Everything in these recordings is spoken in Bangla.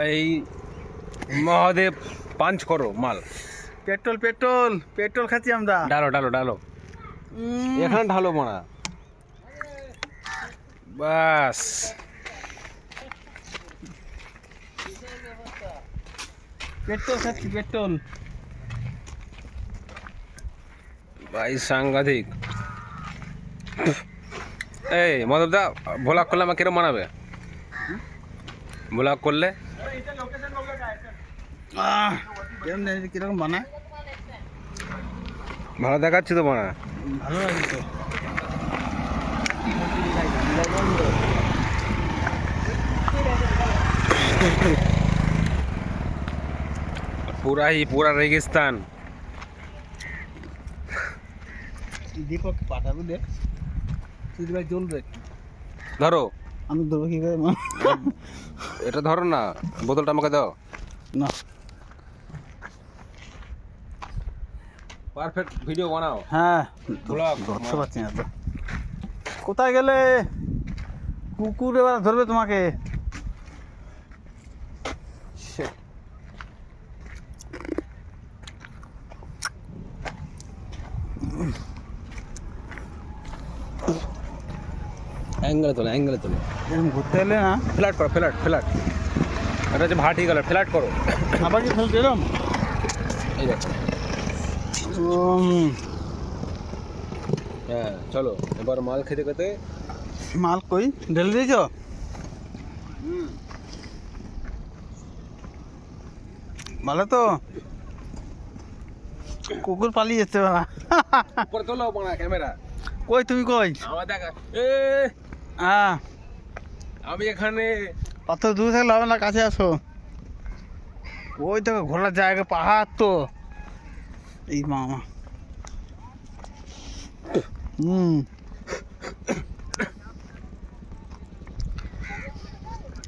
এই মহাদেব পাঞ্চ করো মাল। পেট্রোল পেট্রোল পেট্রোল খাচ্ছি আমরা। ডালো ডালো ডালো, এখানে ঢালো মানা। বাস পেট্রোল খাচ্ছি পেট্রোল। ভাই সাংঘাতিক। এই মহাদেব দা, ভ্লগ করলে আমাকে কিরম বানাবে? ভ্লগ করলে কিরকম বানায়? ভালো দেখাচ্ছি তো বানা। ভালো লাগে তো। পুরা রেগিস্তান। দীপক পাঠাবো দেখ, ভাই জ্বলবে। ধরো, আমি ধরবো কি করে? এটা ধরো না, বোতলটা আমাকে দাও না, পারফেক্ট ভিডিও বানাও। হ্যাঁ ব্লগ ধরতে পারছি না তো। কোথায় গেলে? কুকুর এবার ধরবে তোমাকে। অ্যাঙ্গেলে তোলো, অ্যাঙ্গেলে তোলো। এরকম ঘুরতে এলে না, ফ্ল্যাট করো, ফ্ল্যাট ফ্ল্যাট। এটা হচ্ছে ভাটি গেল, ফ্ল্যাট করো। আবার কি ফেলতে এরম? এই দেখো। হ্যাঁ চলো, এবার মাল খেতে খেতে। মাল কই ঢেলে দিয়েছ? ভালো তো। কুকুর পালিয়ে যেতে পারা। উপরে তোলো বানা ক্যামেরা। কই তুমি কই? আমার দেখা। এ হ্যাঁ, আমি এখানে। অত দূর থাকলে হবে না, কাছে আসো। ওই তো ঘোরার জায়গা, পাহাড় তো। এই মামা।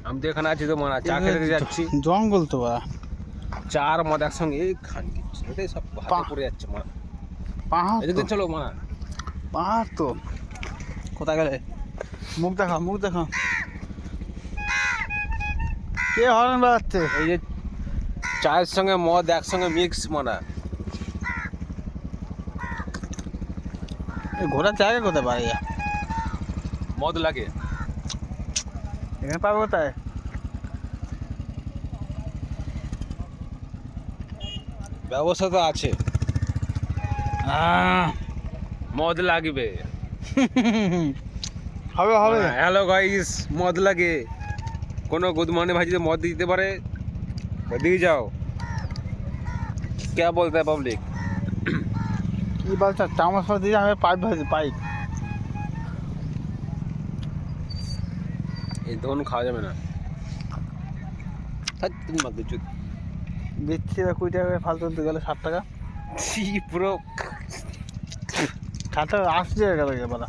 আমি তো এখানে আছি তো মানা, চা খেতে যাচ্ছি। জঙ্গল তো বাড়া। চার মদ একসঙ্গে এই খানকি, এটাই সব হাতে পড়ে যাচ্ছে মানা। পাহাড় তো, এদিকে চলো মানা। পাহাড় তো। কোথায় গেলে? মুখ দেখা, মুখ দেখা। কে হরেন বাজাচ্ছে? এই যে চায়ের সঙ্গে মদ একসঙ্গে মিক্স মানা। এই ঘোরার জায়গা কোথায় বাড়ি? মদ লাগে। এখানে পাবো কোথায়? ব্যবস্থা তো আছে, মদ লাগবে। হবে হবে। হ্যালো গাইস, মদ লাগে। কোনো গুদমানি ভাজিতে মদ দিতে পারে, দিয়ে যাও। क्या बोलता है पब्लिक? কি বলছো? চামচ ফামচ দিয়ে আমি পাইপ ভাজি, পাইপ। এই ধন খাওয়া যাবে না। তুমি মদ দিচ্ছ দিচ্ছি 20 টাকা করে, ফালতু দিতে গেলে 60 টাকা। পুরো। 60 টাকা 80 টাকা গেল বলা।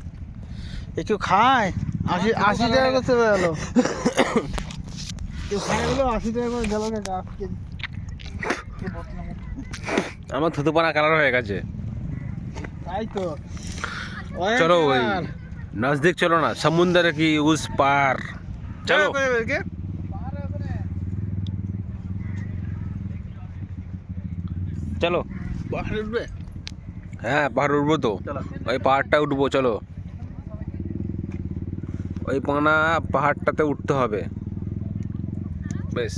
একটু খায় 80 টাকা করতে গেল। কেউ খায় গেলো 80 টাকা করে গেল। আমার থুতুপানা কালার হয়ে গেছে। তাই তো। চলো ওই नजदीक चलो ना, समुंदर की उस पार चलो। चलो পাহাড়ে উঠবে? হ্যাঁ পাহাড় উঠবো তো, চলো। ওই পাহাড়টা উঠবো চলো। ওই পাহাড়টাতে উঠতে হবে বেশ।